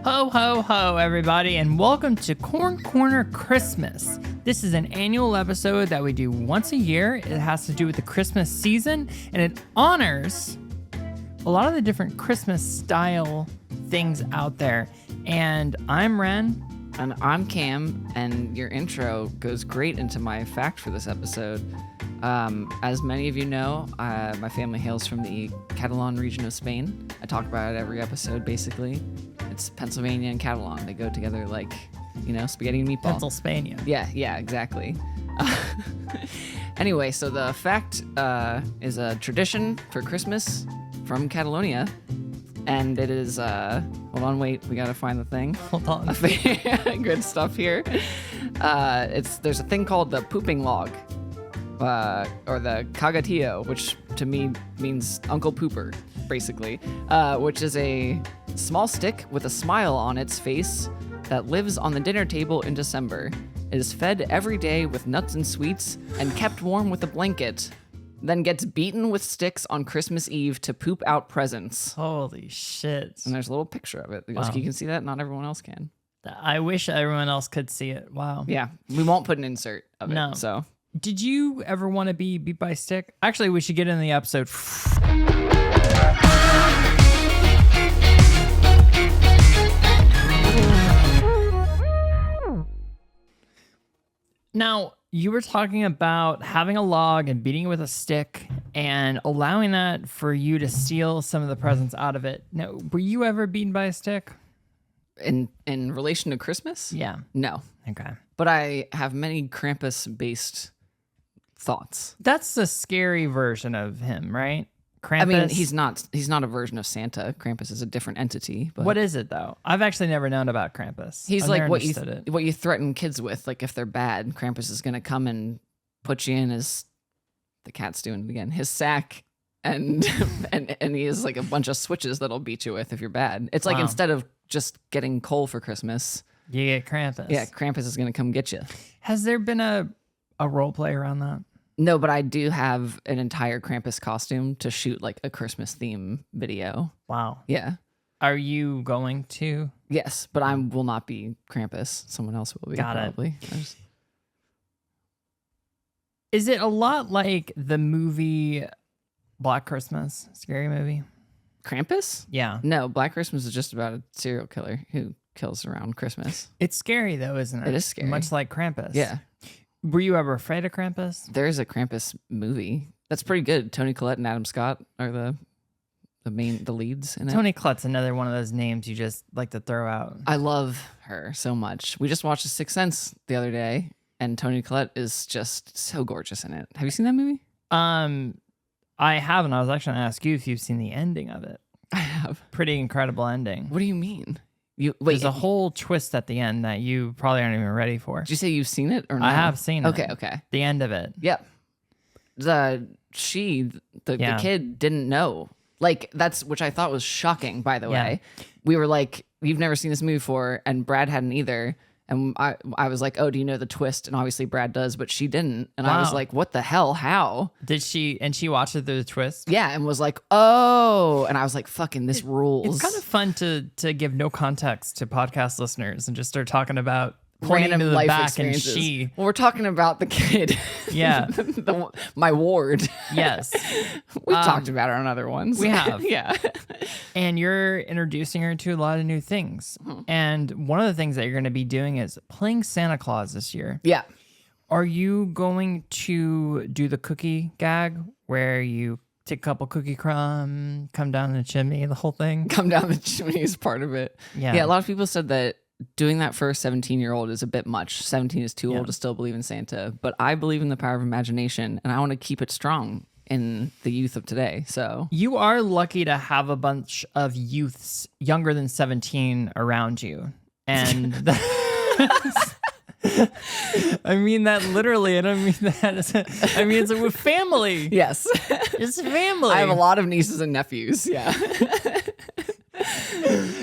Ho, ho, ho, everybody, and welcome to Corn Corner Christmas. This is an annual episode that we do once a year. It has to do with the Christmas season, and it honors a lot of the different Christmas style things out there. And I'm Wren. And I'm Cam, and your intro goes great into my fact for this episode. As many of you know, my family hails from the Catalan region of Spain. I talk about it every episode, basically. It's Pennsylvania and Catalan. They go together like, spaghetti and meatball. Pennsylvania. Yeah, exactly. Anyway, so the fact is a tradition for Christmas from Catalonia. And it is, hold on, wait, we gotta find the thing. Hold on. Good stuff here. There's a thing called the pooping log, or the cagatillo, which to me means Uncle Pooper, basically, which is a small stick with a smile on its face that lives on the dinner table in December. It is fed every day with nuts and sweets and kept warm with a blanket. Then gets beaten with sticks on Christmas Eve to poop out presents. Holy shit. And there's a little picture of it. Wow. You can see that. Not everyone else can. I wish everyone else could see it. Wow. Yeah. We won't put an insert of it. No. So. Did you ever want to be beat by a stick? Actually, we should get in the episode. Now, you were talking about having a log and beating it with a stick and allowing that for you to steal some of the presents out of it. Now, were you ever beaten by a stick? In relation to Christmas? Yeah. No. Okay. But I have many Krampus-based thoughts. That's the scary version of him, right? Krampus. I mean, he's not a version of Santa. Krampus is a different entity. But what is it though? I've actually never known about Krampus. He's I've like never what understood it. what you threaten kids with. Like if they're bad, Krampus is gonna come and put you in his, the cat's doing it again, his sack, and and he has like a bunch of switches that'll beat you with if you're bad. It's like Wow. instead of just getting coal for Christmas, You get Krampus. yeah, Krampus is gonna come get you. Has there been a role play around that? No, but I do have an entire Krampus costume to shoot like a Christmas theme video. Wow. Yeah. Are you going to? Yes, but I will not be Krampus. Someone else will be. Got it. Probably. Is it a lot like the movie Black Christmas? Scary movie? Krampus? Yeah. No, Black Christmas is just about a serial killer who kills around Christmas. It's scary though, isn't it? It is scary. Much like Krampus. Yeah. Were you ever afraid of Krampus? There is a Krampus movie that's pretty good. Toni Collette and Adam Scott are the leads in it. Toni Collette's another one of those names you just like to throw out. I love her so much. We just watched The Sixth Sense the other day, and Toni Collette is just so gorgeous in it. Have you seen that movie? I haven't. I was actually going to ask you if you've seen the ending of it. I have. Pretty incredible ending. What do you mean? There's a whole twist at the end that you probably aren't even ready for. Did you say you've seen it or not? I have seen it. Okay. The end of it. Yep. The kid didn't know. Like which I thought was shocking, by the way. We were like, we've never seen this movie before, and Brad hadn't either. And I was like, oh, do you know the twist? And obviously Brad does, but she didn't. And I was Wow. like, what the hell? How? Did she? And she watched it through the twist? Yeah, and was like, oh. And I was like, fucking, this rules. It's kind of fun to give no context to podcast listeners and just start talking about pointing random to the life back experiences. and she. Well, we're talking about the kid. Yeah. My ward. Yes. We've talked about it on other ones. We have. Yeah. And you're introducing her to a lot of new things. Mm-hmm. And one of the things that you're going to be doing is playing Santa Claus this year. Yeah. Are you going to do the cookie gag where you take a couple cookie crumb, come down the chimney, the whole thing? Come down the chimney is part of it. Yeah. Yeah, a lot of people said that doing that for a 17-year-old is a bit much. 17 is too old to still believe in Santa. But I believe in the power of imagination, and I want to keep it strong in the youth of today. So You are lucky to have a bunch of youths younger than 17 around you. And I mean that literally. I don't mean that. I mean, it's with family. yes, It's family. I have a lot of nieces and nephews. Yeah.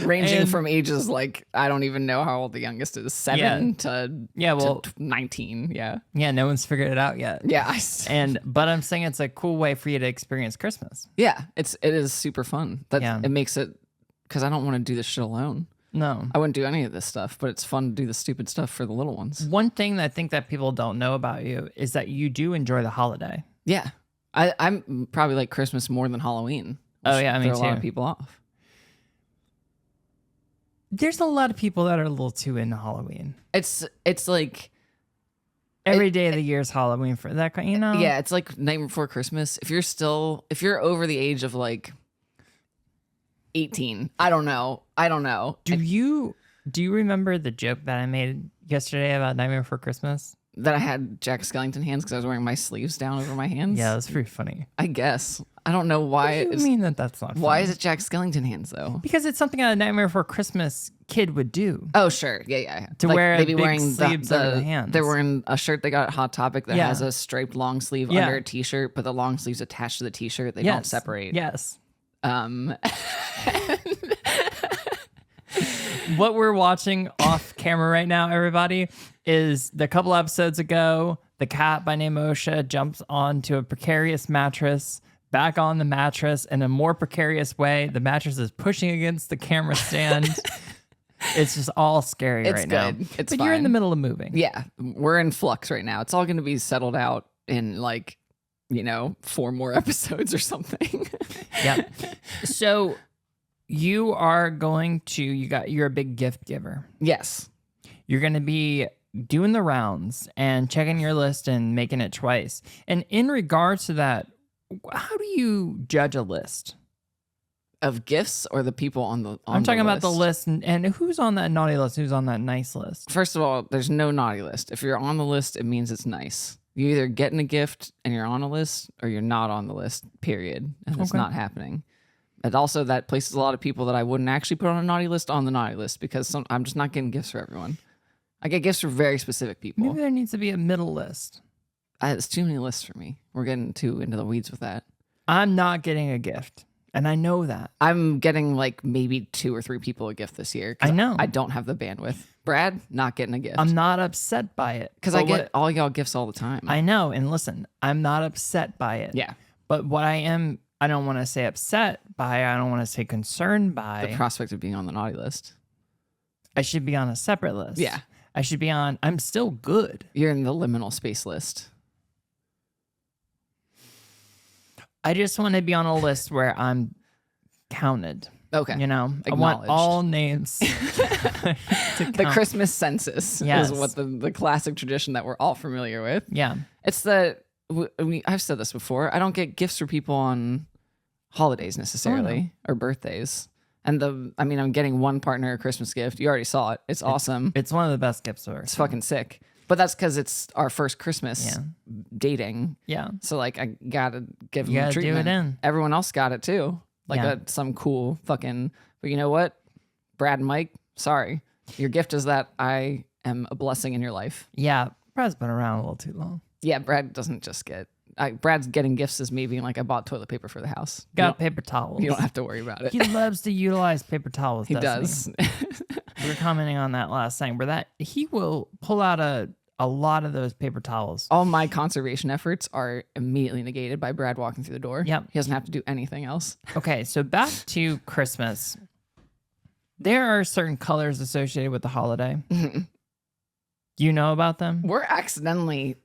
Ranging And- from ages like, I don't even know how old the youngest is, 7 to, well- to 19. Yeah. Yeah, no one's figured it out yet. Yeah. But I'm saying it's a cool way for you to experience Christmas. Yeah. It is super fun. Yeah. It makes it, because I don't want to do this shit alone. No. I wouldn't do any of this stuff, but it's fun to do the stupid stuff for the little ones. One thing that I think that people don't know about you is that you do enjoy the holiday. Yeah. I'm probably like Christmas more than Halloween. Oh, yeah, me throw a lot too. of people off. There's a lot of people that are a little too into Halloween. It's like... Every day of the year is Halloween for that kind, you know? Yeah, it's like Night Before Christmas. If you're over the age of like 18, I don't know. Do you remember the joke that I made yesterday about Nightmare Before Christmas? That I had Jack Skellington hands because I was wearing my sleeves down over my hands? Yeah, it was pretty funny. I guess. I don't know why. What do you mean that's not funny? Why is it Jack Skellington hands though? Because it's something a Nightmare Before Christmas kid would do. Oh, sure. Yeah. To wear maybe big wearing sleeves over the hands. They're wearing a shirt they got at Hot Topic that Yeah. has a striped long sleeve Yeah. under a t-shirt, but the long sleeve's attached to the t-shirt. They don't separate. Yes. What we're watching off camera right now, everybody, is the couple episodes ago, the cat by name Osha jumps onto a precarious mattress, back on the mattress in a more precarious way. The mattress is pushing against the camera stand. It's just all scary It's right now. good. It's but you're in fine. the middle of moving. Yeah, we're in flux right now. It's all going to be settled out in like, 4 more episodes or something. Yep. So you're a big gift giver. Yes. You're going to be doing the rounds and checking your list and making it twice. And in regards to that, how do you judge a list? Of gifts or the people on the I'm talking about the list and who's on that naughty list, who's on that nice list. First of all, there's no naughty list. If you're on the list, it means it's nice. You either getting a gift and you're on a list or you're not on the list, period. And it's Okay. not happening. And also that places a lot of people that I wouldn't actually put on a naughty list on the naughty list because I'm just not getting gifts for everyone. I get gifts for very specific people. Maybe there needs to be a middle list. It's too many lists for me. We're getting too into the weeds with that. I'm not getting a gift. And I know that. I'm getting like maybe 2 or 3 people a gift this year. 'Cause I know. I don't have the bandwidth. Brad, not getting a gift. I'm not upset by it. Because I get all y'all gifts all the time. I know. And listen, I'm not upset by it. Yeah. But what I don't want to say upset by, I don't want to say concerned by. The prospect of being on the naughty list. I should be on a separate list. Yeah. I should be on, I'm still good. You're in the liminal space list. I just want to be on a list where I'm counted. Okay. You know, I want Acknowledged. all names. to The count. Christmas census Yes. is what the classic tradition that we're all familiar with. Yeah. It's I've said this before. I don't get gifts for people on holidays necessarily or birthdays. And I'm getting one partner a Christmas gift. You already saw it. It's awesome. It's one of the best gifts ever. It's fucking sick. But that's because it's our first Christmas dating. Yeah. So like I gotta give You them gotta do treatment. it in. Everyone else got it too. Like Yeah. some cool fucking. But you know what, Brad and Mike, sorry, your gift is that I am a blessing in your life. Yeah. Brad's been around a little too long. Yeah, Brad doesn't just get. Brad's getting gifts as me being like I bought toilet paper for the house. Got paper towels. You don't have to worry about it. He loves to utilize paper towels. He doesn't does. We were commenting on that last thing, where that he will pull out a lot of those paper towels. All my conservation efforts are immediately negated by Brad walking through the door. Yep. He doesn't have to do anything else. Okay, so back to Christmas. There are certain colors associated with the holiday. Mm-hmm. Do you know about them? We're accidentally.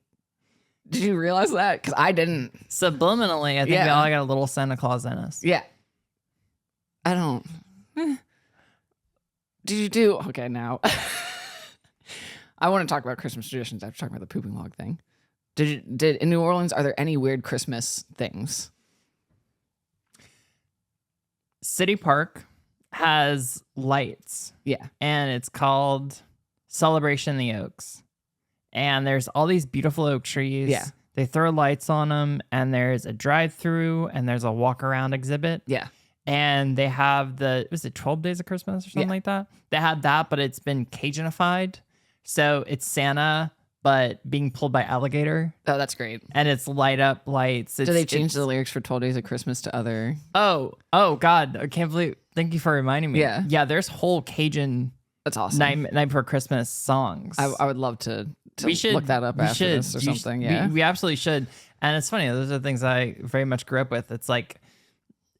Did you realize that? Because I didn't. Subliminally, I think we Yeah. all got a little Santa Claus in us. Yeah. I don't. Did you do? Okay, now. I want to talk about Christmas traditions after talking about the pooping log thing. Did in New Orleans, are there any weird Christmas things? City Park has lights, Yeah. and it's called Celebration in the Oaks. And there's all these beautiful oak trees. Yeah. They throw lights on them, and there's a drive-through, and there's a walk-around exhibit. Yeah. And they have was it 12 Days of Christmas or something Yeah. like that? They had that, but it's been Cajunified. So it's Santa, but being pulled by alligator, Oh, that's great. and it's light up lights. Do they change the lyrics for 12 Days of Christmas to other? Oh God. I can't believe, thank you for reminding me. Yeah. Yeah, there's whole Cajun That's awesome. night before Christmas songs. I would love to we should look that up we after should. this or You something. sh- Yeah. we absolutely should. And it's funny, those are things I very much grew up with. It's like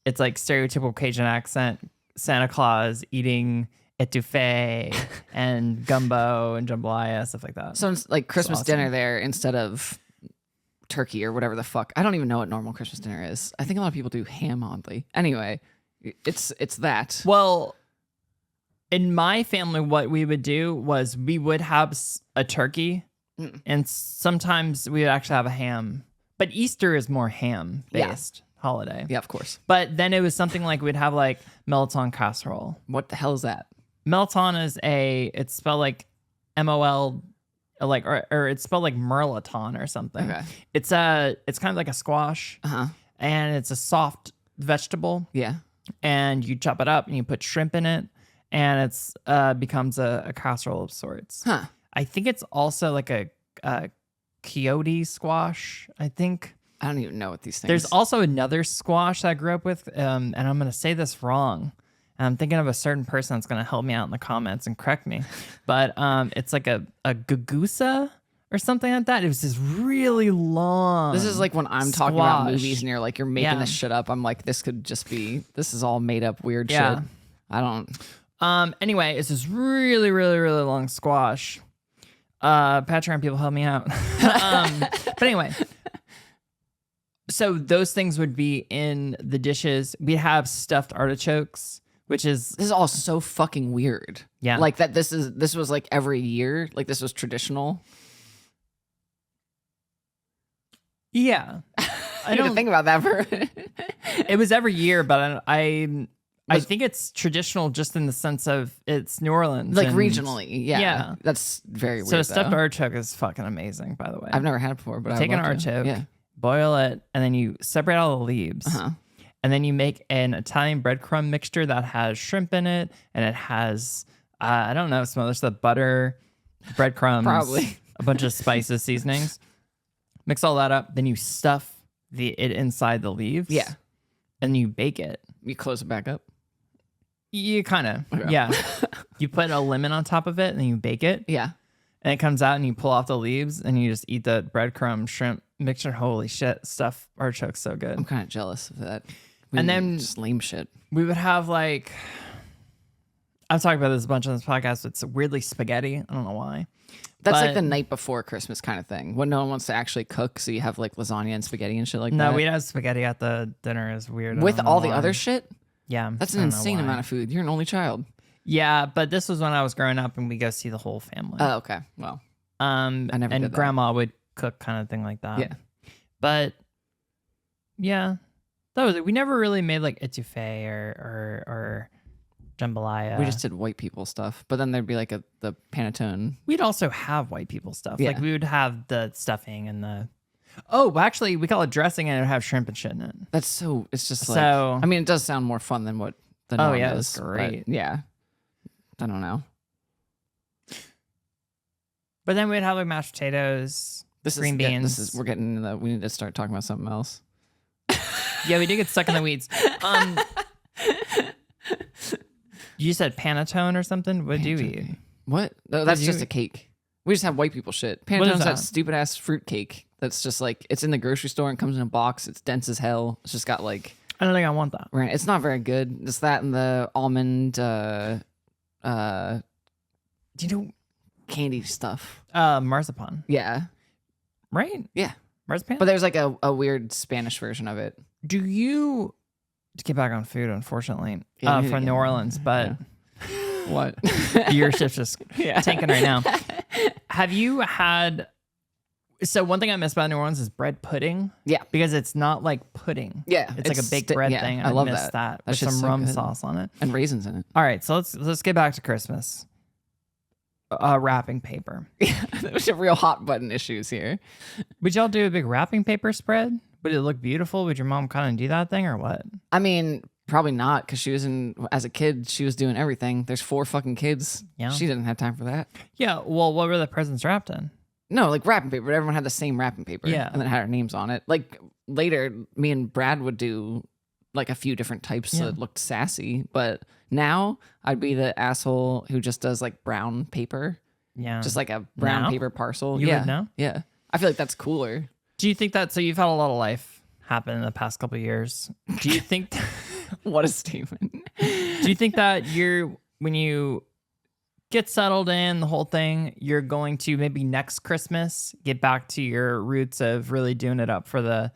stereotypical Cajun accent, Santa Claus eating etouffee and gumbo and jambalaya, stuff like that. So it's like Christmas awesome. dinner there instead of turkey or whatever the fuck. I don't even know what normal Christmas dinner is. I think a lot of people do ham, oddly. Anyway, it's that. Well, in my family, what we would do was we would have a turkey, and sometimes we would actually have a ham. But Easter is more ham-based holiday. Yeah, of course. But then it was something like we'd have like melton casserole. What the hell is that? Melton is it's spelled like MOL, like or it's spelled like merlaton or something. Okay. It's kind of like a squash, and it's a soft vegetable. Yeah. And you chop it up and you put shrimp in it, and it's becomes a casserole of sorts. Huh. I think it's also like a Quixote squash, I think. I don't even know what these things. There's also another squash that I grew up with, and I'm going to say this wrong. And I'm thinking of a certain person that's going to help me out in the comments and correct me. But it's like a gugusa or something like that. It was this really long. This is like when I'm talking about squash. movies and you're like, you're making this shit up. I'm like, this is all made up weird shit. I don't. Anyway, it's this really, really, really long squash. Patreon people help me out. But anyway. So those things would be in the dishes. We'd have stuffed artichokes, which is... This is all so fucking weird. Yeah. Like that this was like every year. Like this was traditional. Yeah. I don't think about that for... It was every year, but I think it's traditional just in the sense of it's New Orleans. Like and, regionally. Yeah. Yeah. That's very weird. So a stuffed though. artichoke is fucking amazing, by the way. I've never had it before, but Take I an artichoke. Yeah. Boil it, and then you separate all the leaves. And then you make an Italian breadcrumb mixture that has shrimp in it, and it has, I don't know, some other stuff, butter, breadcrumbs, Probably. a bunch of spices, seasonings. Mix all that up, then you stuff it inside the leaves. Yeah. And you bake it. You close it back up? You kind of, Okay. yeah. You put a lemon on top of it, and then you bake it. Yeah. And it comes out, and you pull off the leaves, and you just eat the breadcrumb, shrimp mixture. Holy shit, stuff artichoke's so good. I'm kind of jealous of that. And then- just lame shit. We would have like, I've talked about this a bunch on this podcast. It's weirdly spaghetti. I don't know why. That's But- like the night before Christmas kind of thing when no one wants to actually cook. So you have like lasagna and spaghetti and shit like No, that. we'd have spaghetti at the dinner. Is weird. I With don't know all the why. other shit? Yeah. That's I an don't know insane why. amount of food. You're an only child. Yeah, but this was when I was growing up and we go see the whole family. Oh, okay. Well, I never and did that. grandma would cook kind of thing like that. yeah. But yeah, that was it. We never really made like etouffee or jambalaya. We just did white people stuff. But then there'd be like the panettone. We'd also have white people stuff. Yeah. Like we would have the stuffing and the. Oh, actually, we call it dressing, and it would have shrimp and shit in it. That's so, it's just like, So- I mean, it does sound more fun than what the Oh, norm yeah, it is, was but great. yeah. I don't know. But then we'd have like mashed potatoes, green beans. We're getting into we need to start talking about something else. Yeah, we did get stuck in the weeds. You said panettone or something? What do you eat? What? No, that's you just eat? a cake. We just have white people shit. is Panettone's that that? stupid ass fruit cake. That's just like, it's in the grocery store and comes in a box. It's dense as hell. It's just got like, I don't think I want that. right. It's not very good. It's that and the almond, Do you candy stuff. know marzipan? Yeah. Right? Yeah. Marzipan? But there's like a weird Spanish version of it. do you to get back on food, unfortunately, Yeah, we need to from get New on Orleans, but What? your ship's just Yeah. tanking right now. Have you had? So one thing I miss about New Orleans is bread pudding. Yeah. Because it's not like pudding. Yeah. It's like a baked bread thing. I love miss that. that That with shit's some so rum good. sauce on it. And raisins in it. All right, so let's get back to Christmas. Wrapping paper. There's a real hot button issues here. Would y'all do a big wrapping paper spread? Would it look beautiful? Would your mom kind of do that thing or what? I mean, probably not, because as a kid, she was doing everything. There's 4 fucking kids. Yeah. She didn't have time for that. Yeah. Well, what were the presents wrapped in? No, like wrapping paper. Everyone had the same wrapping paper. Yeah. And then it had our names on it. Like later, me and Brad would do like a few different types Yeah. that looked sassy. But now I'd be the asshole who just does like brown paper, Yeah. just like a brown Now? paper parcel. You yeah. would know? Yeah. I feel like that's cooler. Do you think that? So you've had a lot of life happen in the past couple of years. Do you think? What a statement. Do you think that when you get settled in, the whole thing. You're going to maybe next Christmas get back to your roots of really doing it up for the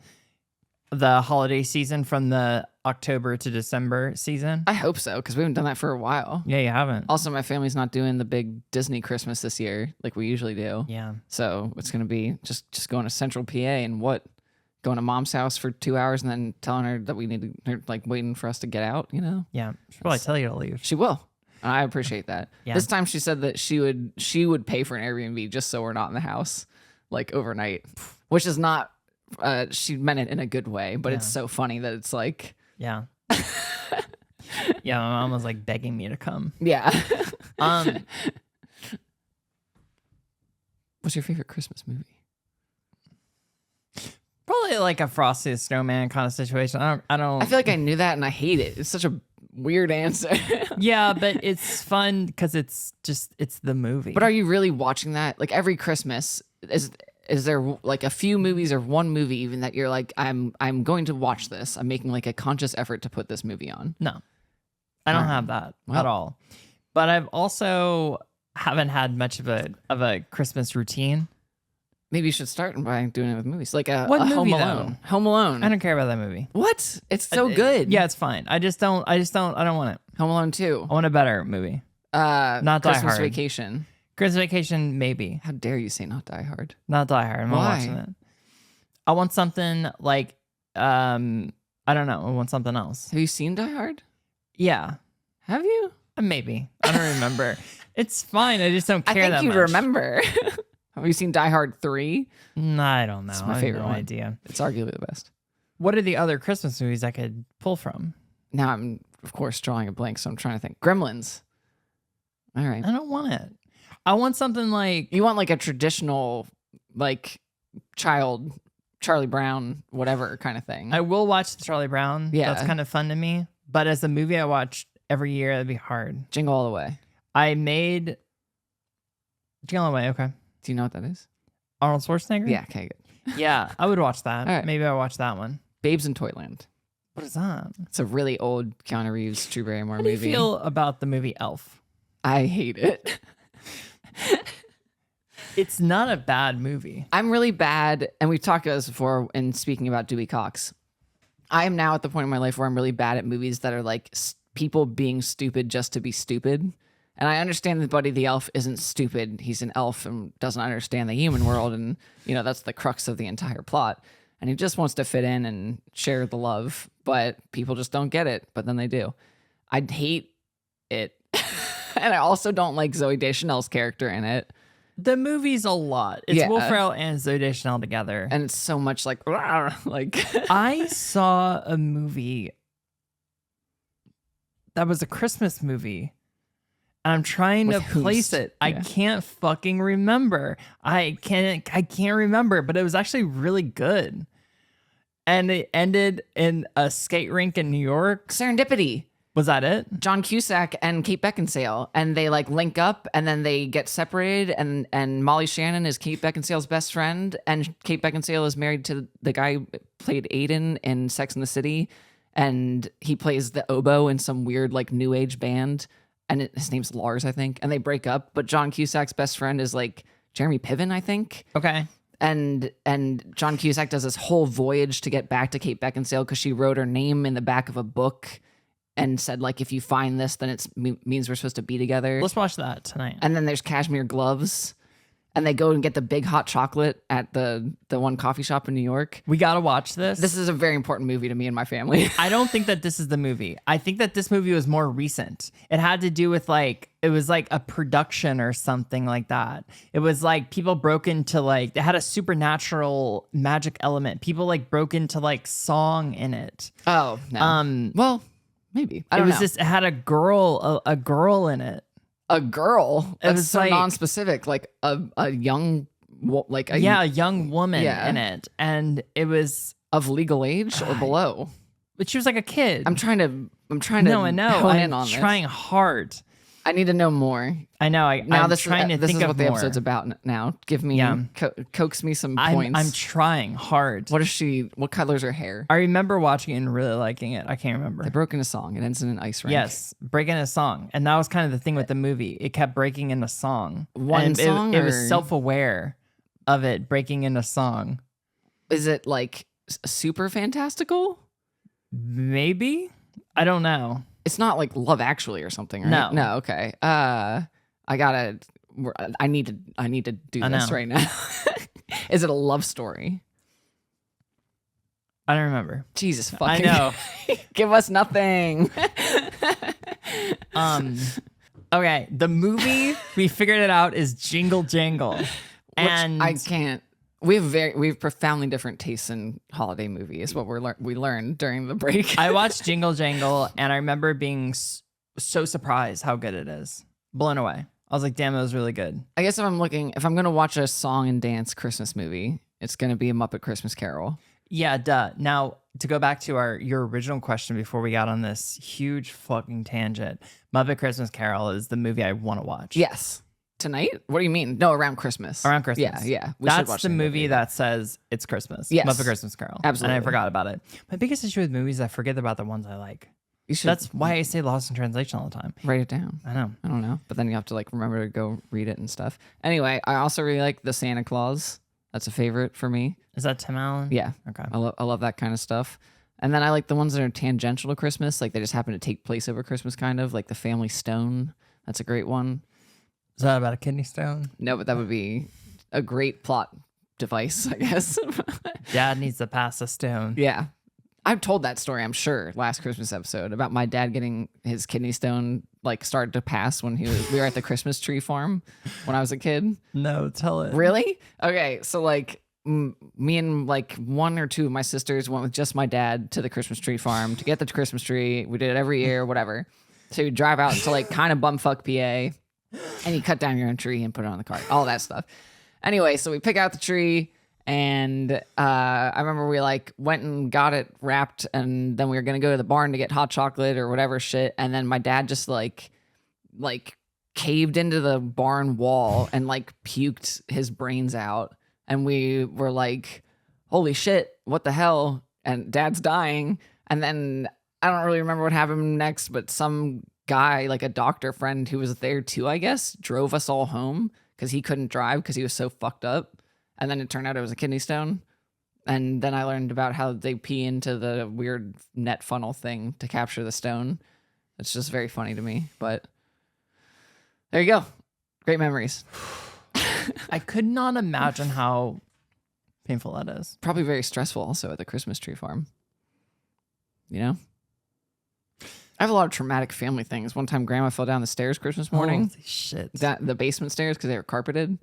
holiday season from the October to December season. I hope so, because we haven't done that for a while. Yeah, you haven't. Also, my family's not doing the big Disney Christmas this year like we usually do. Yeah. So it's going to be just going to Central PA and going to mom's house for 2 hours and then telling her that we need to, like, waiting for us to get out, you know? Yeah. She'll probably tell you to leave. She will. I appreciate that. Yeah. This time she said that she would pay for an Airbnb just so we're not in the house like overnight, which is not, she meant it in a good way, but it's so funny that it's like. Yeah. Yeah, my mom was like begging me to come. Yeah. What's your favorite Christmas movie? Probably like a Frosty the Snowman kind of situation. I don't. I feel like I knew that and I hate it. It's such a weird answer. Yeah, but it's fun because it's the movie. But are you really watching that? Like every Christmas, is there like a few movies or one movie even that you're like, I'm going to watch this. I'm making like a conscious effort to put this movie on. No, I don't have that at all. But I've also haven't had much of a Christmas routine. Maybe you should start by doing it with movies, like a movie, Home Alone. though? Home Alone. I don't care about that movie. What? It's so good. Yeah, it's fine. I don't want it. Home Alone 2. I want a better movie. Not Die Christmas Hard. Vacation. Christmas Vacation, maybe. How dare you say not Die Hard? Not Die Hard. I'm not Why? watching it. I want something like, I don't know. I want something else. Have you seen Die Hard? Yeah. Have you? Maybe. I don't remember. It's fine. I just don't care I that think much. you remember. Have you seen Die Hard 3? No, I don't know. It's my I favorite have no one. idea. It's arguably the best. What are the other Christmas movies I could pull from? Now I'm, of course, drawing a blank, so I'm trying to think. Gremlins. All right. I don't want it. I want something like... You want like a traditional, like, child, Charlie Brown, whatever kind of thing. I will watch Charlie Brown. Yeah. That's kind of fun to me. But as a movie I watch every year, that'd be hard. Jingle All the Way. I made... Jingle All the Way, okay. Do you know what that is? Arnold Schwarzenegger? Yeah, okay, good. Yeah, I would watch that. All right. Maybe I'll watch that one. Babes in Toyland. What is that? It's a really old Keanu Reeves, Drew Barrymore How do you movie. feel about the movie Elf? I hate it. It's not a bad movie. I'm really bad, and we've talked about this before in speaking about Dewey Cox. I am now at the point in my life where I'm really bad at movies that are like people being stupid just to be stupid. And I understand that Buddy the Elf isn't stupid. He's an elf and doesn't understand the human world. And, you know, that's the crux of the entire plot. And he just wants to fit in and share the love. But people just don't get it. But then they do. I hate it. And I also don't like Zooey Deschanel's character in it. The movie's a lot. It's Yeah. Will Ferrell and Zooey Deschanel together. And it's so much like, "Rawr," like I saw a movie that was a Christmas movie. And I'm trying With to whose? place it. I Yeah. can't fucking remember. I can't remember, but it was actually really good. And it ended in a skate rink in New York. Serendipity. Was that it? John Cusack and Kate Beckinsale, and they like link up, and then they get separated, and Molly Shannon is Kate Beckinsale's best friend, and Kate Beckinsale is married to the guy who played Aiden in Sex and the City, and he plays the oboe in some weird like new age band, and his name's Lars, I think, and they break up, but John Cusack's best friend is like Jeremy Piven, I think. Okay. And John Cusack does this whole voyage to get back to Kate Beckinsale because she wrote her name in the back of a book and said, like, if you find this, then it means we're supposed to be together. Let's watch that tonight. And then there's cashmere gloves. And they go and get the big hot chocolate at the one coffee shop in New York. We got to watch this. This is a very important movie to me and my family. I don't think that this is the movie. I think that this movie was more recent. It had to do with like, it was like a production or something like that. It was like people broke into like, they had a supernatural magic element. People like broke into like song in it. Oh, no. Well, maybe. I don't know. It had a girl in it. A girl? That's was so like- non-specific. Like a young, like a A young woman Yeah. in it. And it was, of legal age or below. but she was like a kid. I'm trying to no, I know. hone in I'm on trying hard. I need to know more. I know. I'm This trying to this think is of what the more. episode's about now. Give me, coax me some points. I'm trying hard. What color's her hair? I remember watching it and really liking it. I can't remember. They broke into song. It ends in an ice rink. Yes, breaking a song. And that was kind of the thing with the movie. It kept breaking into song. Song? It was self-aware of it breaking into song. Is it like super fantastical? Maybe? I don't know. It's not like Love Actually or something, right? No. No, okay. I need to do this right now. Is it a love story? I don't remember. Jesus fucking. I know. Give us nothing. Okay, the movie we figured it out is Jingle Jangle. And I can't. We have profoundly different tastes in holiday movies. What we learned during the break. I watched Jingle Jangle and I remember being so surprised how good it is. Blown away. I was like, damn, it was really good. I guess if I'm going to watch a song and dance Christmas movie, it's going to be a Muppet Christmas Carol. Yeah, duh. Now, to go back to your original question before we got on this huge fucking tangent, Muppet Christmas Carol is the movie I want to watch. Yes. Tonight? What do you mean? No, around Christmas. Around Christmas. Yeah. That's the movie that says it's Christmas. Yes. Muppet Christmas Carol. Absolutely. And I forgot about it. My biggest issue with movies is I forget about the ones I like. You should. That's why I say Lost in Translation all the time. Write it down. I know. I don't know. But then you have to like remember to go read it and stuff. Anyway, I also really like The Santa Claus. That's a favorite for me. Is that Tim Allen? Yeah. Okay. I love that kind of stuff. And then I like the ones that are tangential to Christmas. Like they just happen to take place over Christmas kind of. Like The Family Stone. That's a great one. Is that about a kidney stone? No, but that would be a great plot device, I guess. Dad needs to pass a stone. Yeah. I've told that story, I'm sure, last Christmas episode about my dad getting his kidney stone like started to pass when we were at the Christmas tree farm when I was a kid. No, tell it. Really? Okay, so like me and like one or two of my sisters went with just my dad to the Christmas tree farm to get the Christmas tree. We did it every year, whatever. So you drive out to like kind of bumfuck PA. And you cut down your own tree and put it on the cart, all that stuff. Anyway, so we pick out the tree, and I remember we like went and got it wrapped, and then we were gonna go to the barn to get hot chocolate or whatever shit, and then my dad just like caved into the barn wall and like puked his brains out, and we were like, "Holy shit, what the hell?" And Dad's dying, and then I don't really remember what happened next, but some guy, like a doctor friend who was there too, I guess, drove us all home because he couldn't drive because he was so fucked up. And then it turned out it was a kidney stone. And then I learned about how they pee into the weird net funnel thing to capture the stone. It's just very funny to me. But there you go. Great memories. I could not imagine how painful that is. Probably very stressful also at the Christmas tree farm. You know? I have a lot of traumatic family things. One time, Grandma fell down the stairs Christmas morning. Holy shit. The basement stairs because they were carpeted,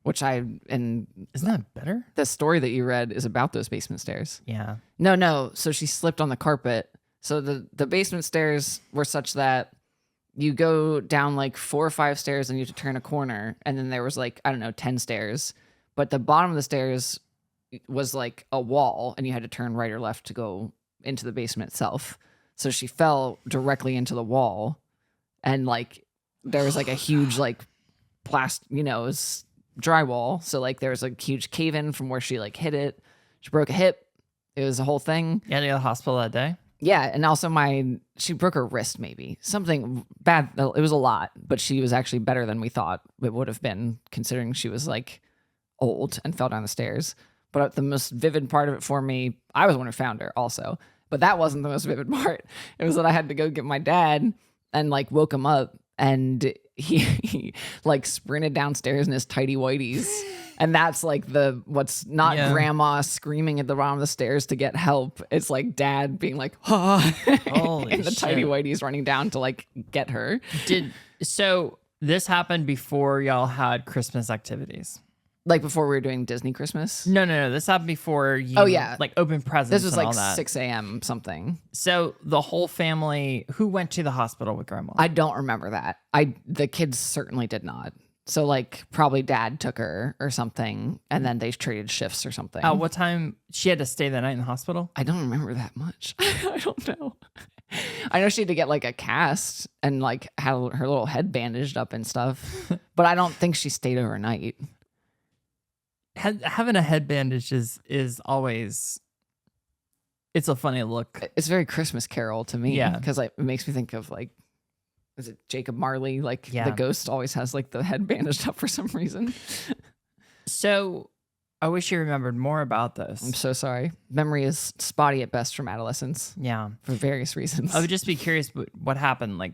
Isn't that better? the story that you read is about those basement stairs. Yeah. No. So she slipped on the carpet. So the basement stairs were such that you go down like 4 or 5 stairs and you have to turn a corner. And then there was like, I don't know, 10 stairs. But the bottom of the stairs was like a wall and you had to turn right or left to go into the basement itself. So she fell directly into the wall, and like there was like a huge like it was drywall. So like there was a huge cave in from where she like hit it. She broke a hip. It was a whole thing. You had to go to the hospital that day? Yeah, and also she broke her wrist, maybe something bad. It was a lot, but she was actually better than we thought it would have been, considering she was like old and fell down the stairs. But the most vivid part of it for me, I was the one who found her also. But that wasn't the most vivid part. It was that I had to go get my dad and like woke him up, and he like sprinted downstairs in his tighty whities. And that's like what's not grandma screaming at the bottom of the stairs to get help. It's like dad being like, and the tighty whities running down to like get her. So this happened before y'all had Christmas activities? Like before we were doing Disney Christmas? No. This happened before you like open presents. This was and like all that. 6 a.m. something. So the whole family, who went to the hospital with grandma? I don't remember that. The kids certainly did not. So like probably dad took her or something, and then they traded shifts or something. What time? She had to stay the night in the hospital? I don't remember that much. I don't know. I know she had to get like a cast and like had her little head bandaged up and stuff, but I don't think she stayed overnight. Having a head bandage is always, it's a funny look. It's very Christmas Carol to me. Yeah. Because like, it makes me think of like, is it Jacob Marley? Like Yeah. the ghost always has like the head bandaged up for some reason. So I wish you remembered more about I'm this. so sorry. Memory is spotty at best from adolescence Yeah. for various reasons. I would just be curious what happened. Like,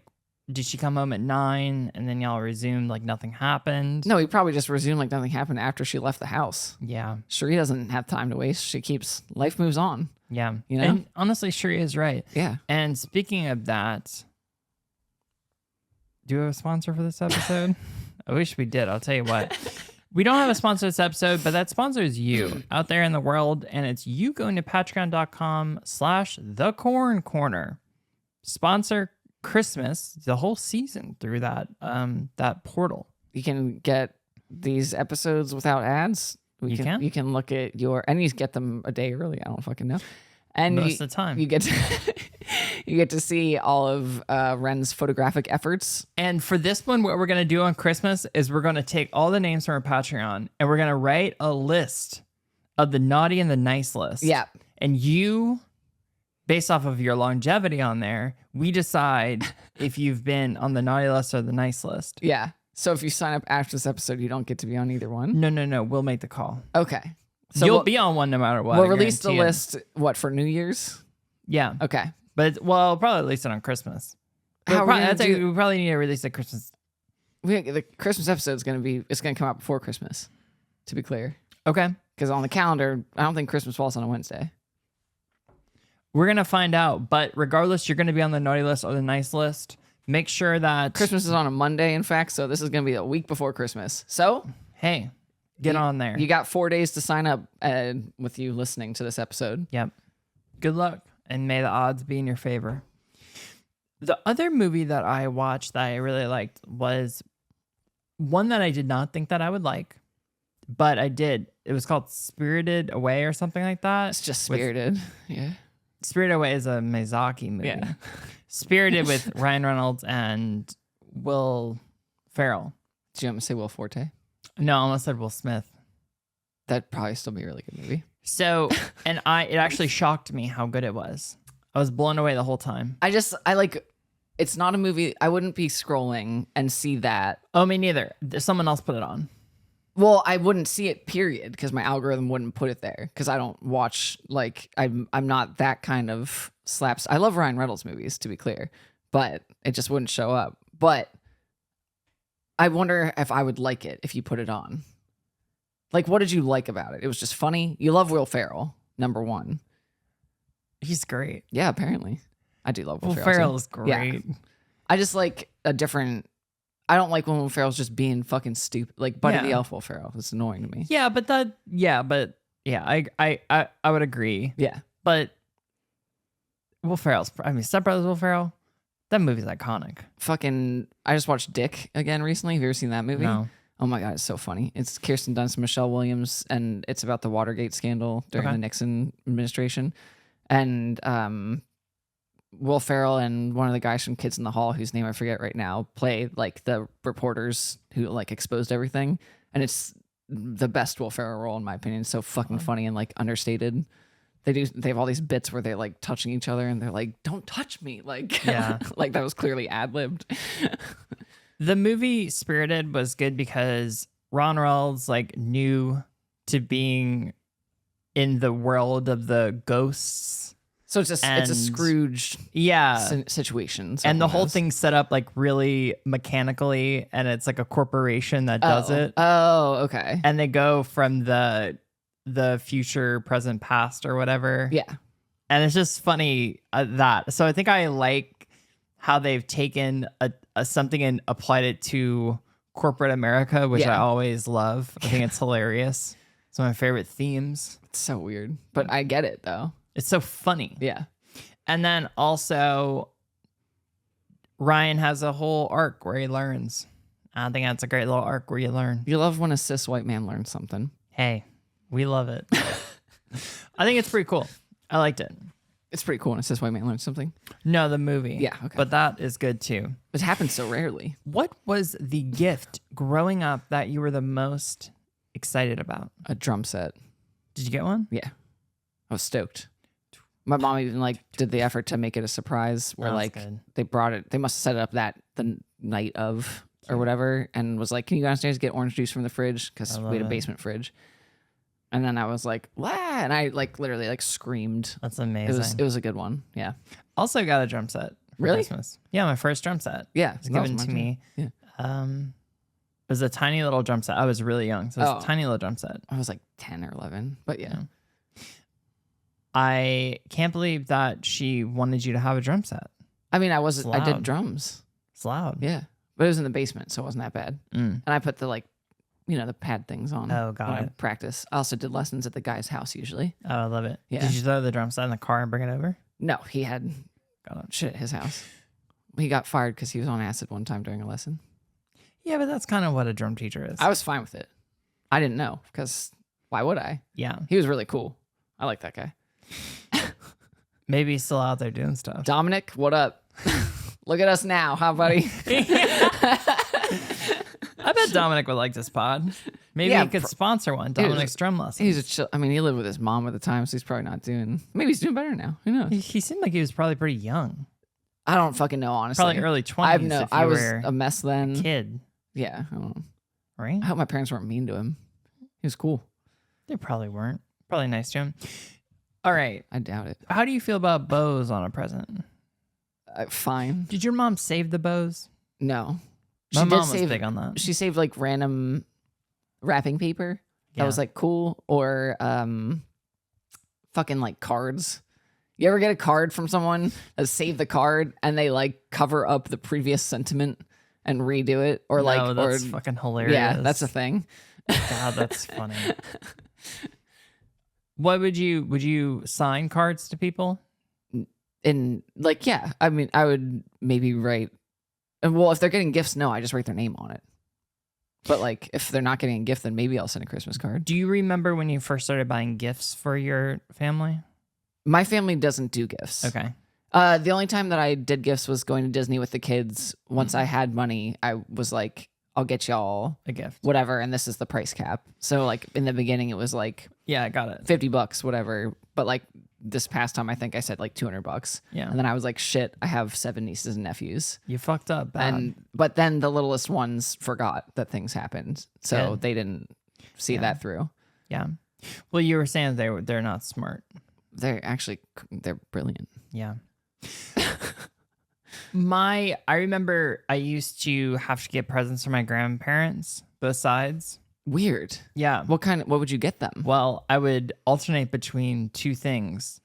did she come home at 9 and then y'all resumed like nothing happened? No, he probably just resumed like nothing happened after she left the house. Yeah. Sheree doesn't have time to waste. Life moves on. Yeah. You know? And honestly, Sheree is right. Yeah. And speaking of that, do we have a sponsor for this episode? I wish we did. I'll tell you what. We don't have a sponsor this episode, but that sponsor is you out there in the world. And it's you going to patreon.com/thecorncorner. Sponsor Christmas the whole season through that portal. You can get these episodes without ads. You can look at and you get them a day early. I don't fucking know. And Most of the time. you get to see all of Wren's photographic efforts. And for this one, what we're going to do on Christmas is we're going to take all the names from our Patreon and we're going to write a list of the naughty and the nice list. Yeah. And you, based off of your longevity on there, we decide if you've been on the naughty list or the nice list. Yeah. So if you sign up after this episode, you don't get to be on either one. No. We'll make the call. Okay. So You'll be on one no matter what. We'll release the list, for New Year's? Yeah. Okay. But we'll probably release it on Christmas. We How are we gonna probably need to release it Christmas. The Christmas episode is going to come out before Christmas, to be clear. Okay. Because on the calendar, I don't think Christmas falls on a Wednesday. We're going to find out. But regardless, you're going to be on the naughty list or the nice list. Make sure that Christmas is on a Monday, in fact, so this is going to be a week before Christmas. So, hey, get on there. You got 4 days to sign up with you listening to this episode. Yep. Good luck, and may the odds be in your favor. The other movie that I watched that I really liked was one that I did not think that I would like, but I did. It was called Spirited Away or something like that. It's just Spirited. Yeah. Spirited Away is a Miyazaki movie. Yeah. Spirited with Ryan Reynolds and Will Ferrell. Do you want me to say Will Forte? No, I almost said Will Smith. That'd probably still be a really good movie. So, and it actually shocked me how good it was. I was blown away the whole time. It's not a movie. I wouldn't be scrolling and see that. Oh, me neither. Someone else put it on. Well, I wouldn't see it, period, because my algorithm wouldn't put it there. Because I don't watch, I'm not that kind of slaps. I love Ryan Reynolds movies, to be clear, but it just wouldn't show up. But I wonder if I would like it if you put it on. Like, what did you like about it? It was just funny. You love Will Ferrell, number one. He's great. Yeah, apparently. I do love Will Ferrell. Will Ferrell is great. Yeah. I just like a different... I don't like when Will Ferrell's just being fucking stupid. Like Buddy the Elf Will Ferrell. It's annoying to me. Yeah, I would agree. Yeah. But Will Ferrell's, Step Brothers Will Ferrell, that movie's iconic. I just watched Dick again recently. Have you ever seen that movie? No. Oh my God, it's so funny. It's Kirsten Dunst and Michelle Williams, and it's about the Watergate scandal during the Nixon administration. And Will Ferrell and one of the guys from Kids in the Hall, whose name I forget right now, play like the reporters who like exposed everything. And it's the best Will Ferrell role in my opinion. It's so fucking funny and like understated. They have all these bits where they're like touching each other and they're like, "Don't touch me!" Like, like that was clearly ad libbed. The movie Spirited was good because Ron Reynolds like knew to being in the world of the ghosts. So it's a Scrooge situation. And the whole thing's set up like really mechanically, and it's like a corporation that does it. Oh, okay. And they go from the future, present, past, or whatever. Yeah. And it's just funny that. So I think I like how they've taken a something and applied it to corporate America, which I always love. I think it's hilarious. It's one of my favorite themes. It's so weird, but I get it though. It's so funny. Yeah. And then also, Ryan has a whole arc where he learns. I think that's a great little arc where you learn. You love when a cis white man learns something. Hey, we love it. I think it's pretty cool. I liked it. It's pretty cool. And it says White Man Learns Something. No, the movie. Yeah, okay. But that is good too. It happens so rarely. What was the gift growing up that you were the most excited about? A drum set. Did you get one? Yeah. I was stoked. My mom even like did the effort to make it a surprise where That's like good. they brought it. They must have set it up the night of or whatever and was like, can you go downstairs and get orange juice from the fridge? Because we had a basement fridge. And then I was like, "What?" And I like literally like screamed. That's amazing. It was a good one. Yeah. Also got a drum set for Really? Christmas. Yeah, my first drum set. Yeah. It was given to me. Yeah. It was a tiny little drum set. I was really young, so it was a tiny little drum set. I was like 10 or 11, but yeah. I can't believe that she wanted you to have a drum set. I mean, I did loud. drums. It's loud. Yeah. But it was in the basement, so it wasn't that bad. Mm. And I put the like, the pad things on. Oh, got when I it. practice. I also did lessons at the guy's house usually. Oh, I love it. Yeah. Did you throw the drum set in the car and bring it over? No, he had Got it. shit at his house. He got fired because he was on acid one time during a lesson. Yeah, but that's kind of what a drum teacher is. I was fine with it. I didn't know because why would I? Yeah. He was really cool. I like that guy. Maybe he's still out there doing stuff. Dominic, what up? Look at us now, huh, buddy? I bet Dominic would like this pod. Maybe Yeah, he could sponsor one. Dominic's drum lesson. He's a chill. I mean, he lived with his mom at the time, so he's probably not doing. Maybe he's doing better now. Who knows? He seemed like he was probably pretty young. I don't fucking know, honestly. Probably early 20s. I was were a mess then. a kid, Yeah, I don't know. right? I hope my parents weren't mean to him. He was cool. They probably weren't. Probably nice to him. All right. I doubt it. How do you feel about bows on a present? Fine. Did your mom save the bows? No. My did mom was save- big on that. She saved like random wrapping paper that Yeah. was like cool or fucking like cards. You ever get a card from someone that saved the card and they like cover up the previous sentiment and redo it or No, that's fucking hilarious. yeah, that's a thing. God, that's funny. What would you sign cards to people? And like, yeah, I mean, I would maybe write. Well, if they're getting gifts, no, I just write their name on it. But like, if they're not getting a gift, then maybe I'll send a Christmas card. Do you remember when you first started buying gifts for your family? My family doesn't do gifts. Okay. The only time that I did gifts was going to Disney with the kids. Once I had money, I was like, I'll get y'all A gift. whatever, and this is the price cap. So like in the beginning, it was like Yeah, I got it. $50, whatever. But like this past time, I think I said like $200. Yeah. And then I was like, shit, I have 7 nieces and nephews. You fucked up bad. But then the littlest ones forgot that things happened, so Good. they didn't see that through. Yeah. Well, you were saying they're not smart. They're brilliant. Yeah. I remember I used to have to get presents for my grandparents, both sides. Weird. Yeah. What would you get them? Well, I would alternate between two things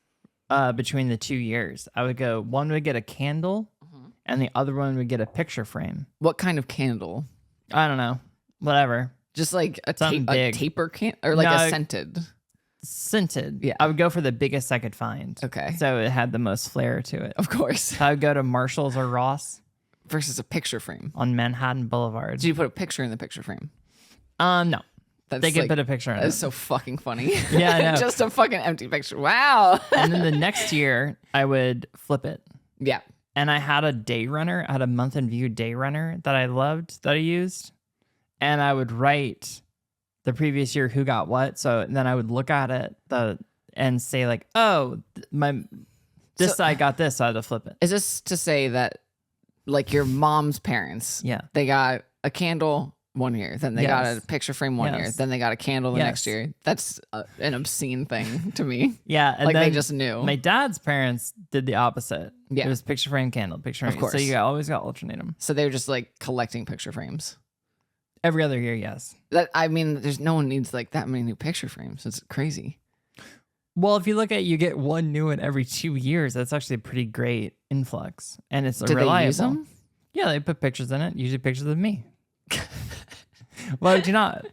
between the 2 years. I would go, one would get a candle and the other one would get a picture frame. What kind of candle? I don't know. Whatever. Just like a Something big. taper can or like No, a scented. Scented. Yeah. I would go for the biggest I could find. Okay. So it had the most flair to it. Of course. So I would go to Marshall's or Ross Versus a picture frame. on Manhattan Boulevard. Did you put a picture in the picture frame? No. That's They could like, put a picture in That it. is so fucking funny. Yeah, I know. Just a fucking empty picture. Wow. And then the next year, I would flip it. Yeah. And I had a day runner. I had a month in view day runner that I loved that I used. And I would write the previous year who got what. So then I would look at it and say like, oh, this side got this, so I had to flip it. Is this to say that like your mom's parents, Yeah. they got a candle one year, then they got a Yes. picture frame one year, Yes. then they got a candle the Yes. next year? That's an obscene thing to me. Yeah. And Like then they just knew. my dad's parents did the opposite. Yeah. It was picture frame, candle, picture Of frame. course. So you always got to alternate them. So they were just like collecting picture frames. Every other year, yes. That I mean, there's no one needs like that many new picture frames. It's crazy. Well, if you look at you get one new one every 2 years, that's actually a pretty great influx. And it's Did reliable. they use them? Yeah, they put pictures in it, usually pictures of me. Why would you not?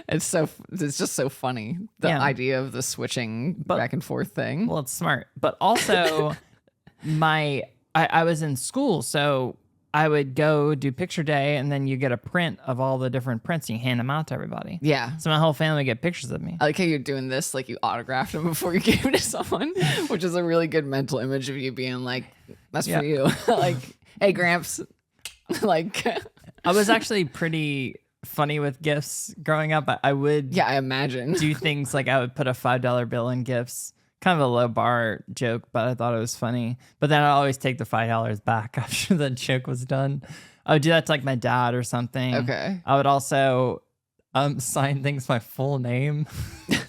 It's just so funny. The Yeah. idea of the switching back and forth thing. Well, it's smart. But also, I was in school, so I would go do picture day, and then you get a print of all the different prints and you hand them out to everybody. Yeah. So my whole family would get pictures of me. I like how you're doing this, like you autographed them before you gave it to someone, which is a really good mental image of you being like, that's for you. Like, hey, Gramps. Like, I was actually pretty funny with gifts growing up. I would I imagine. do things like I would put a $5 bill in gifts. Kind of a low bar joke, but I thought it was funny. But then I'd always take the $5 back after the joke was done. I would do that to like my dad or something. Okay. I would also sign things my full name.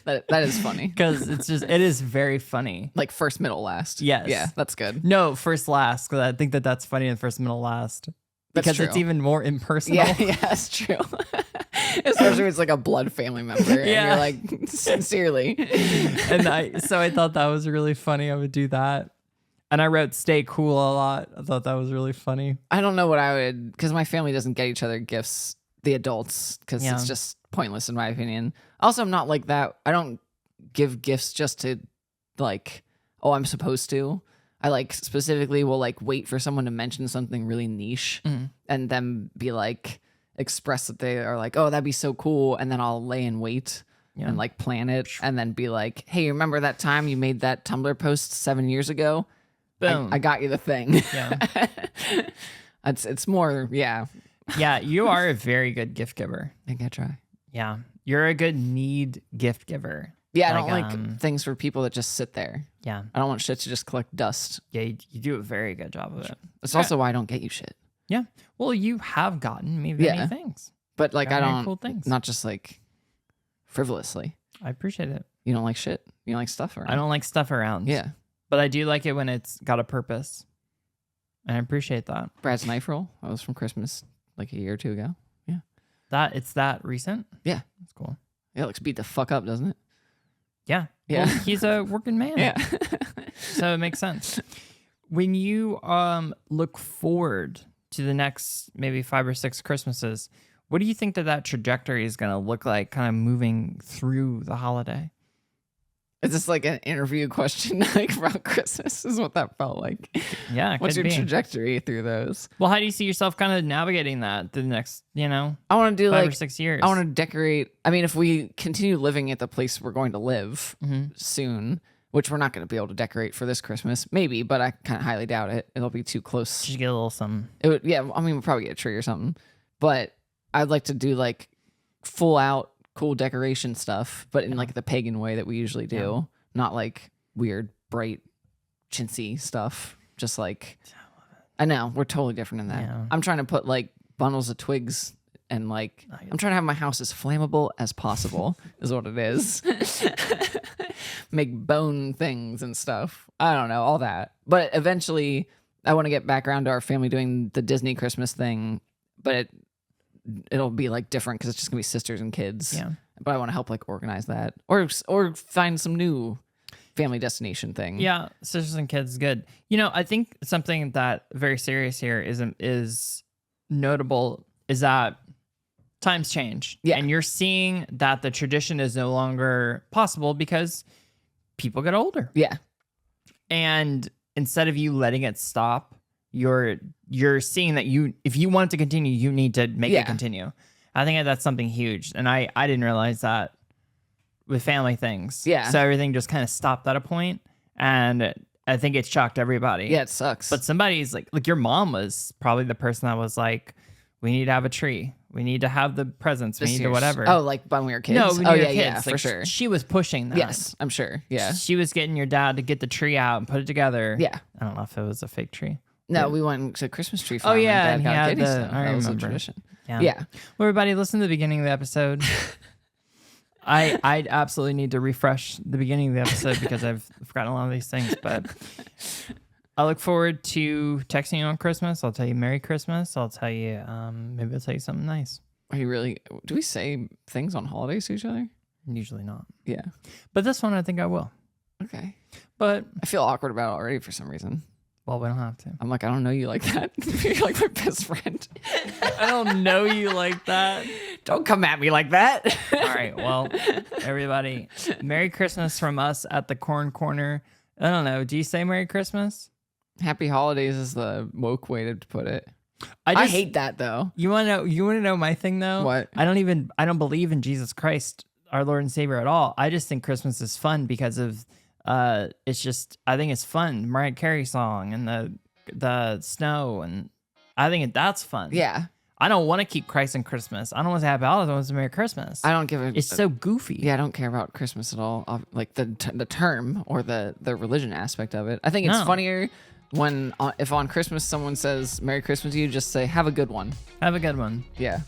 that is funny. Because it is very funny. Like first, middle, last. Yes. Yeah, that's good. No, first, last, because I think that's funny in first, middle, last. Because it's even more impersonal. Yeah, that's true. Especially if it's like a blood family member. And you're like, sincerely. And so I thought that was really funny. I would do that. And I wrote stay cool a lot. I thought that was really funny. I don't know what I would, because my family doesn't get each other gifts, the adults, because it's just pointless in my opinion. Also, I'm not like that. I don't give gifts just to like, oh, I'm supposed to. I like specifically will like wait for someone to mention something really niche and then be like, express that they are like, oh, that'd be so cool. And then I'll lay in wait and like plan it and then be like, hey, remember that time you made that Tumblr post 7 years ago? Boom. I got you the thing. Yeah. It's more, Yeah, you are a very good gift giver. I think I try. Yeah. You're a good need gift giver. Yeah, I don't like things for people that just sit there. Yeah. I don't want shit to just collect dust. Yeah, you do a very good job of it. That's also why I don't get you shit. Yeah. Well, you have gotten me many things. But like I don't, cool things. Not just like frivolously. I appreciate it. You don't like shit? You don't like stuff around? I don't like stuff around. Yeah. But I do like it when it's got a purpose. And I appreciate that. Brad's knife roll. That was from Christmas like a year or two ago. Yeah. It's that recent? Yeah. That's cool. Yeah, it looks beat the fuck up, doesn't it? Yeah. Yeah. Well, he's a working man. Yeah. So it makes sense. When you look forward to the next maybe 5 or 6 Christmases, what do you think that trajectory is going to look like kind of moving through the holiday? Is this like an interview question like about Christmas is what that felt like? Yeah. What's your trajectory through those? Well, how do you see yourself kind of navigating that the next, I want to do 5 like or 6 years? I want to decorate. I mean, if we continue living at the place we're going to live soon, which we're not going to be able to decorate for this Christmas, maybe, but I kind of highly doubt it. It'll be too close. Just get a little something. It would, yeah. I mean, we'll probably get a tree or something, but I'd like to do like full out cool decoration stuff, but in like the pagan way that we usually do. Not like weird, bright, chintzy stuff. Just like, I know, we're totally different in that. Yeah. I'm trying to put like bundles of twigs and like, I'm trying to have my house as flammable as possible, is what it is. Make bone things and stuff. I don't know, all that. But eventually, I want to get back around to our family doing the Disney Christmas thing, but it'll be like different because it's just gonna be sisters and kids. Yeah. But I want to help like organize that or find some new family destination thing. Yeah, sisters and kids is good. I think something that very serious here is notable is that times change. Yeah. And you're seeing that the tradition is no longer possible because people get older. Yeah. And instead of you letting it stop, you're seeing that if you want it to continue, you need to make it continue. I think that's something huge. And I didn't realize that with family things. Yeah. So everything just kind of stopped at a point, and I think it shocked everybody. Yeah, it sucks. But somebody's like your mom was probably the person that was like, we need to have a tree. We need to have the presents. We need to whatever. Oh, like when we were kids? No, when we were kids. Yeah, like, for sure. She was pushing that. Yes, I'm sure. Yeah. She was getting your dad to get the tree out and put it together. Yeah. I don't know if it was a fake tree. No, we went to Christmas tree farm. Oh, yeah. And And Dad he got had kitty stuff. I That was a remember. tradition. Yeah. Yeah. Well, everybody, listen to the beginning of the episode. I absolutely need to refresh the beginning of the episode because I've forgotten a lot of these things. But I look forward to texting you on Christmas. I'll tell you Merry Christmas. I'll tell you, maybe I'll tell you something nice. Are you really? Do we say things on holidays to each other? Usually not. Yeah. But this one, I think I will. Okay. But I feel awkward about it already for some reason. well, we don't have to. I'm like, I don't know you like that. You're like my best friend. I don't know you like that. Don't come at me like that. All right. Well, everybody, Merry Christmas from us at the Corn Corner. I don't know. Do you say Merry Christmas? Happy holidays is the woke way to put it. I hate that though. You want to know my thing though? What? I don't believe in Jesus Christ, our Lord and Savior at all. I just think Christmas is fun because of I think it's fun. Mariah Carey song and the snow, and I think that's fun. Yeah. I don't want to keep Christ in Christmas. I don't want to have holidays. I want to Merry Christmas. I don't give a. It's so goofy. Yeah, I don't care about Christmas at all. Like the term or the religion aspect of it. I think it's funnier when if on Christmas someone says Merry Christmas to you, just say have a good one. Have a good one. Yeah.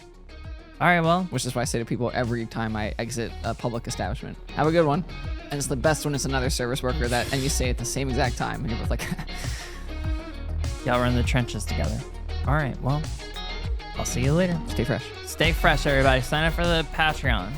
All right, well. Which is what I say to people every time I exit a public establishment. Have a good one. And it's the best when it's another service worker and you say it at the same exact time, and you're both like. Y'all run the trenches together. All right, well. I'll see you later. Stay fresh. Stay fresh, everybody. Sign up for the Patreon.